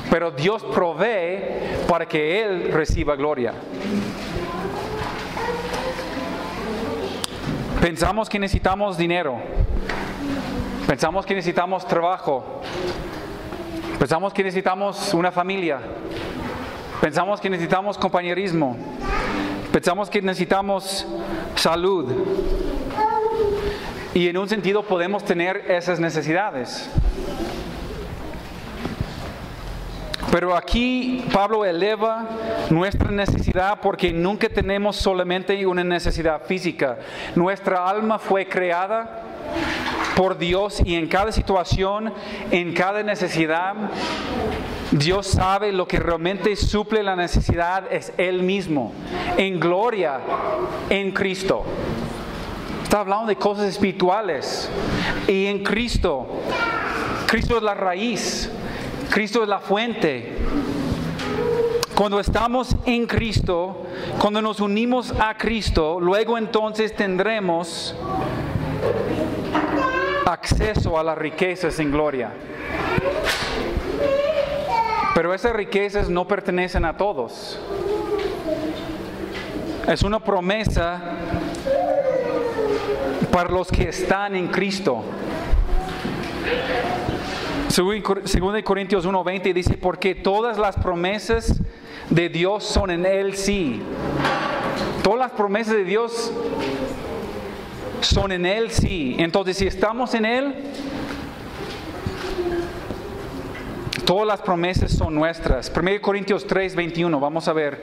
pero Dios provee para que Él reciba gloria. Pensamos que necesitamos dinero, pensamos que necesitamos trabajo, pensamos que necesitamos una familia, pensamos que necesitamos compañerismo, pensamos que necesitamos salud. Y en un sentido podemos tener esas necesidades. Pero aquí Pablo eleva nuestra necesidad porque nunca tenemos solamente una necesidad física. Nuestra alma fue creada por Dios y en cada situación, en cada necesidad, Dios sabe lo que realmente suple la necesidad es Él mismo, en gloria, en Cristo. Está hablando de cosas espirituales. Y en Cristo, Cristo es la raíz, Cristo es la fuente. Cuando estamos en Cristo, cuando nos unimos a Cristo, luego entonces tendremos acceso a las riquezas en gloria. Pero esas riquezas no pertenecen a todos. Es una promesa para los que están en Cristo. 2 Corintios 1:20 dice, porque todas las promesas de Dios son en Él sí. Todas las promesas de Dios son en Él, sí. Entonces, si estamos en Él, todas las promesas son nuestras. 1 Corintios 3, 21. Vamos a ver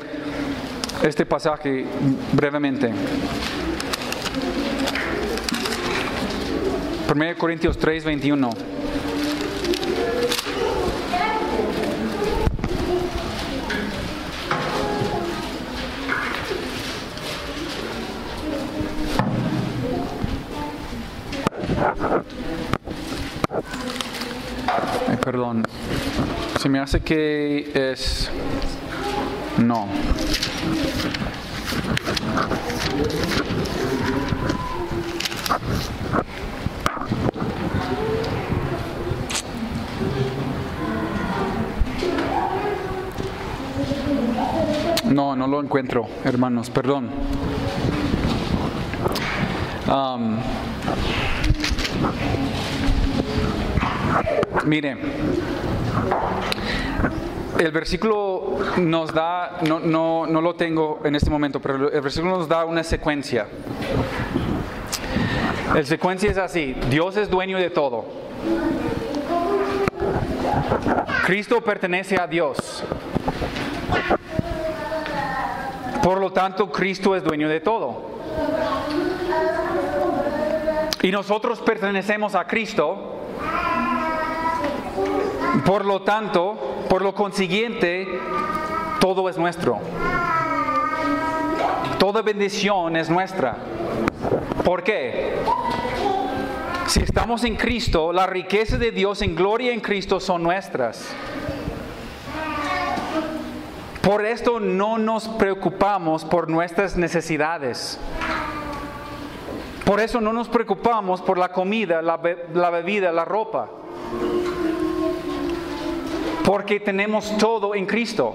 este pasaje brevemente. 1 Corintios 3, 21. Perdón, se me hace que es... No. No lo encuentro, hermanos, perdón. Mire, el versículo nos da, no lo tengo en este momento, pero el versículo nos da una secuencia. La secuencia es así: Dios es dueño de todo. Cristo pertenece a Dios. Por lo tanto, Cristo es dueño de todo. Y nosotros pertenecemos a Cristo. Por lo tanto, por lo consiguiente, todo es nuestro. Toda bendición es nuestra. ¿Por qué? Si estamos en Cristo, las riquezas de Dios en gloria en Cristo son nuestras. Por esto no nos preocupamos por nuestras necesidades. Por eso no nos preocupamos por la comida, la bebida, la ropa. Porque tenemos todo en Cristo.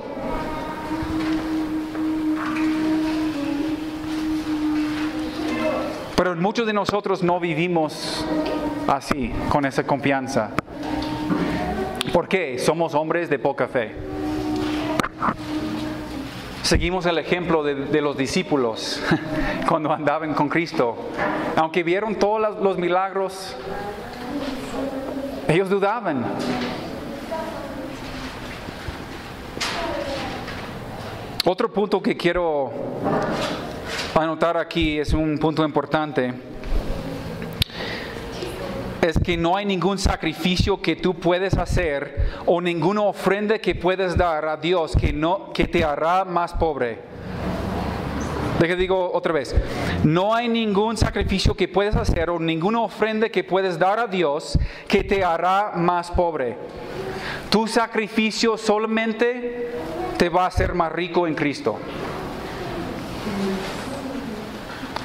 Pero muchos de nosotros no vivimos así, con esa confianza. ¿Por qué? Somos hombres de poca fe. Seguimos el ejemplo de los discípulos cuando andaban con Cristo. Aunque vieron todos los milagros, ellos dudaban. Otro punto que quiero anotar aquí es un punto importante. Es que no hay ningún sacrificio que tú puedes hacer o ninguna ofrenda que puedes dar a Dios que te hará más pobre. Digo otra vez. No hay ningún sacrificio que puedes hacer o ninguna ofrenda que puedes dar a Dios que te hará más pobre. Tu sacrificio solamente te va a hacer más rico en Cristo.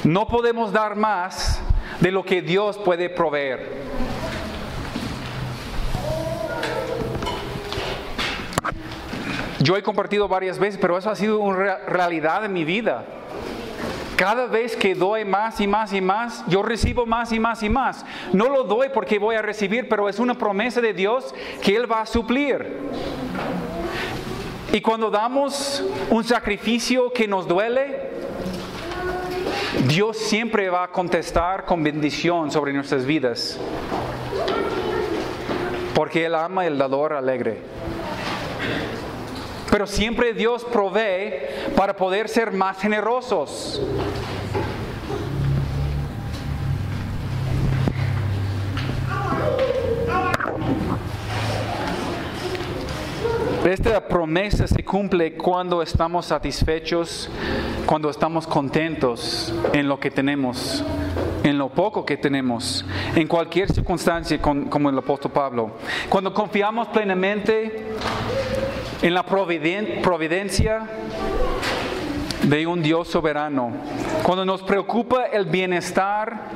No podemos dar más de lo que Dios puede proveer. Yo he compartido varias veces, pero eso ha sido una realidad en mi vida. Cada vez que doy más y más y más, yo recibo más y más y más. No lo doy porque voy a recibir, pero es una promesa de Dios que Él va a suplir. Y cuando damos un sacrificio que nos duele, Dios siempre va a contestar con bendición sobre nuestras vidas. Porque Él ama el dador alegre. Pero siempre Dios provee para poder ser más generosos. Esta promesa se cumple cuando estamos satisfechos, cuando estamos contentos en lo que tenemos, en lo poco que tenemos, en cualquier circunstancia, como el apóstol Pablo. Cuando confiamos plenamente en la providencia de un Dios soberano. Cuando nos preocupa el bienestar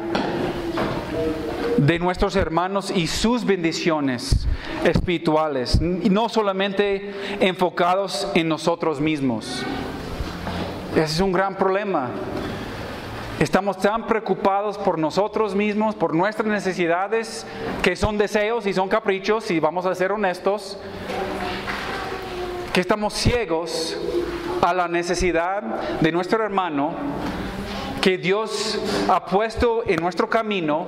de nuestros hermanos y sus bendiciones espirituales, y no solamente enfocados en nosotros mismos. Ese es un gran problema. Estamos tan preocupados por nosotros mismos, por nuestras necesidades, que son deseos y son caprichos, y vamos a ser honestos, que estamos ciegos a la necesidad de nuestro hermano que Dios ha puesto en nuestro camino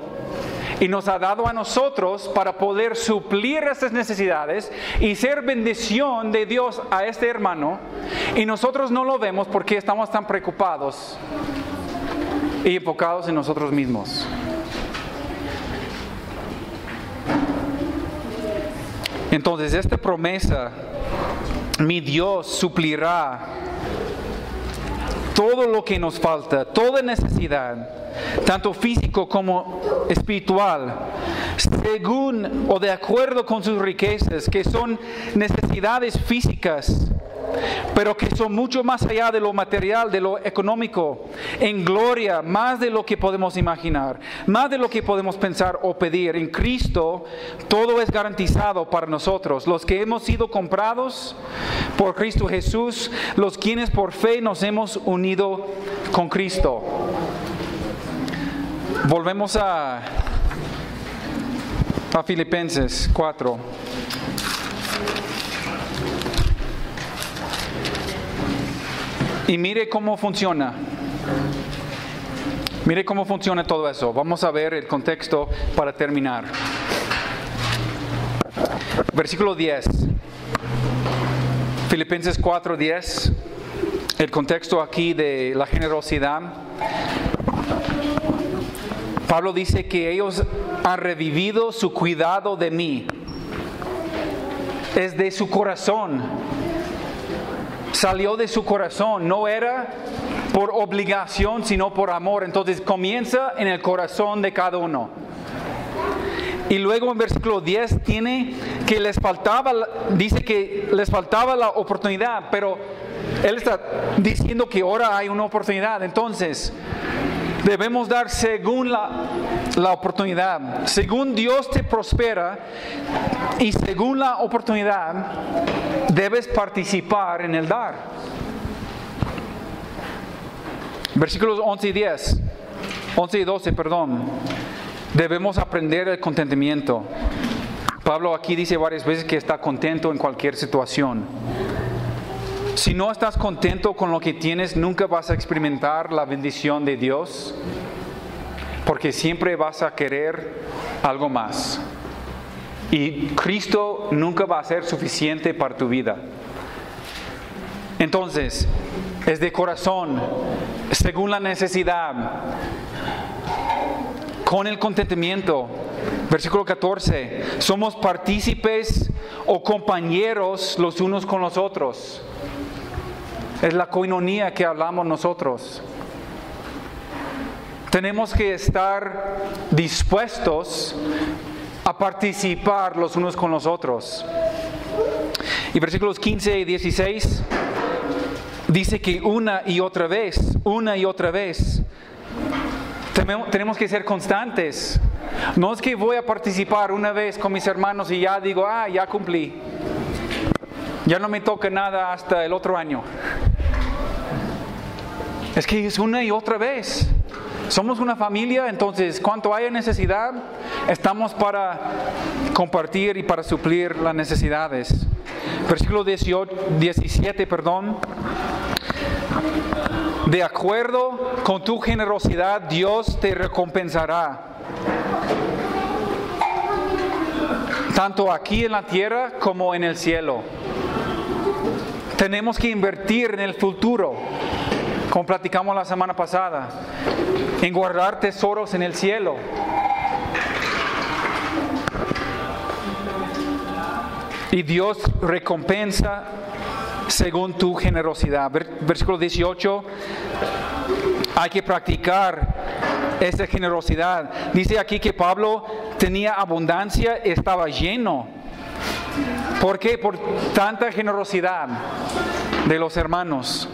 y nos ha dado a nosotros para poder suplir estas necesidades y ser bendición de Dios a este hermano, y nosotros no lo vemos porque estamos tan preocupados y enfocados en nosotros mismos. Entonces, esta promesa, mi Dios suplirá todo lo que nos falta, toda necesidad, tanto físico como espiritual, según o de acuerdo con sus riquezas, que son necesidades físicas, pero que son mucho más allá de lo material, de lo económico, en gloria, más de lo que podemos imaginar, más de lo que podemos pensar o pedir. En Cristo todo es garantizado para nosotros, los que hemos sido comprados por Cristo Jesús, los quienes por fe nos hemos unido con Cristo. Volvemos a Filipenses 4. Y mire cómo funciona. Mire cómo funciona todo eso. Vamos a ver el contexto para terminar. Versículo 10. Filipenses 4:10. El contexto aquí de la generosidad. Pablo dice que ellos han revivido su cuidado de mí. Es de su corazón. Salió de su corazón, no era por obligación, sino por amor. Entonces comienza en el corazón de cada uno. Y luego en versículo 10 dice que les faltaba la oportunidad, pero él está diciendo que ahora hay una oportunidad. Entonces debemos dar según la oportunidad, según Dios te prospera y según la oportunidad debes participar en el dar. Versículos 11 y 12, perdón. Debemos aprender el contentamiento. Pablo aquí dice varias veces que está contento en cualquier situación. Si no estás contento con lo que tienes, nunca vas a experimentar la bendición de Dios, porque siempre vas a querer algo más. Y Cristo nunca va a ser suficiente para tu vida. Entonces, es de corazón, según la necesidad, con el contentamiento. Versículo 14, somos partícipes o compañeros los unos con los otros. Es la coinonía que hablamos nosotros. Tenemos que estar dispuestos a participar los unos con los otros. Y versículos 15 y 16 dice que una y otra vez, tenemos que ser constantes. No es que voy a participar una vez con mis hermanos y ya digo, ya cumplí. Ya no me toca nada hasta el otro año. Es que es una y otra vez. Somos una familia, entonces cuanto haya necesidad, estamos para compartir y para suplir las necesidades. Versículo 17, de acuerdo con tu generosidad, Dios te recompensará, tanto aquí en la tierra como en el cielo. Tenemos que invertir en el futuro, como platicamos la semana pasada, en guardar tesoros en el cielo. Y Dios recompensa según tu generosidad. Versículo 18, hay que practicar esa generosidad. Dice aquí que Pablo tenía abundancia, estaba lleno. ¿Por qué? Por tanta generosidad de los hermanos.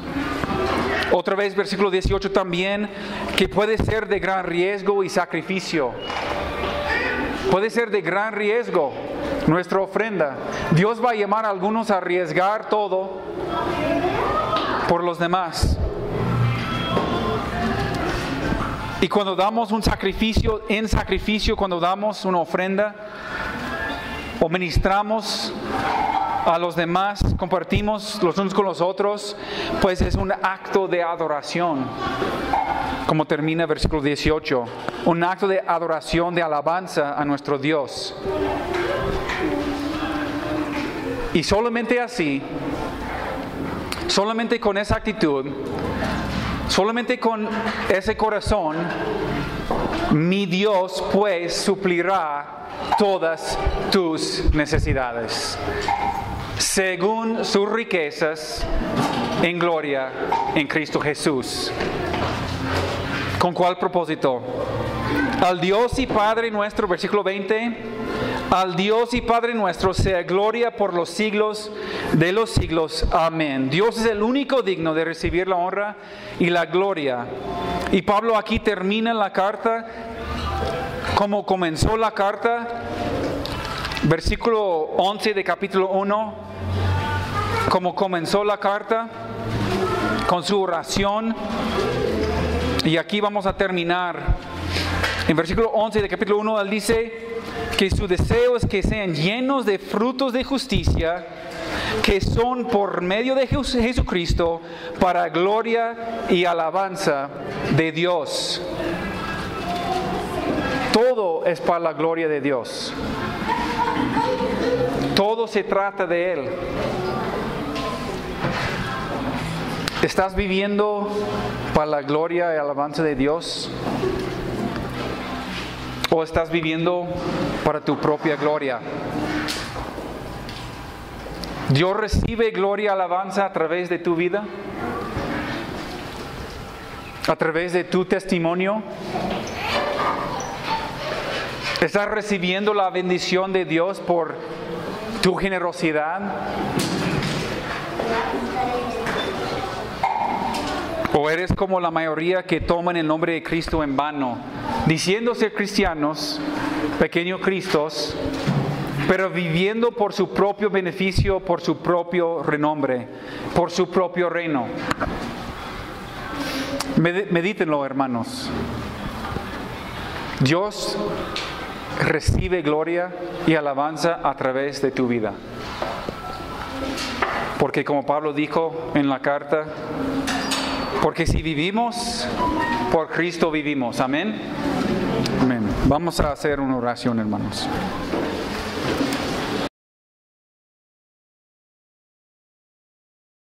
Otra vez, versículo 18 también, que puede ser de gran riesgo y sacrificio. Puede ser de gran riesgo nuestra ofrenda. Dios va a llamar a algunos a arriesgar todo por los demás. Y cuando damos un sacrificio, cuando damos una ofrenda o ministramos a los demás, compartimos los unos con los otros, pues es un acto de adoración. Como termina el versículo 18, un acto de adoración, de alabanza a nuestro Dios. Y solamente así, solamente con esa actitud, solamente con ese corazón, mi Dios pues suplirá todas tus necesidades, según sus riquezas en gloria en Cristo Jesús. ¿Con cuál propósito? Al Dios y Padre nuestro, versículo 20, al Dios y Padre nuestro sea gloria por los siglos de los siglos. Amén. Dios es el único digno de recibir la honra y la gloria. Y Pablo aquí termina la carta como comenzó la carta, versículo 11 de capítulo 1, como comenzó la carta, con su oración. Y aquí vamos a terminar. En versículo 11 de capítulo 1, él dice que su deseo es que sean llenos de frutos de justicia, que son por medio de Jesucristo, para gloria y alabanza de Dios. Todo es para la gloria de Dios. Todo se trata de Él. ¿Estás viviendo para la gloria y alabanza de Dios? ¿O estás viviendo para tu propia gloria? ¿Dios recibe gloria y alabanza a través de tu vida? ¿A través de tu testimonio? ¿Estás recibiendo la bendición de Dios por tu generosidad? ¿O eres como la mayoría que toman el nombre de Cristo en vano, diciendo ser cristianos, pequeños Cristos, pero viviendo por su propio beneficio, por su propio renombre, por su propio reino? Medítenlo, hermanos. Dios recibe gloria y alabanza a través de tu vida. Porque como Pablo dijo en la carta, porque si vivimos, por Cristo vivimos. Amén. Amén. Vamos a hacer una oración, hermanos.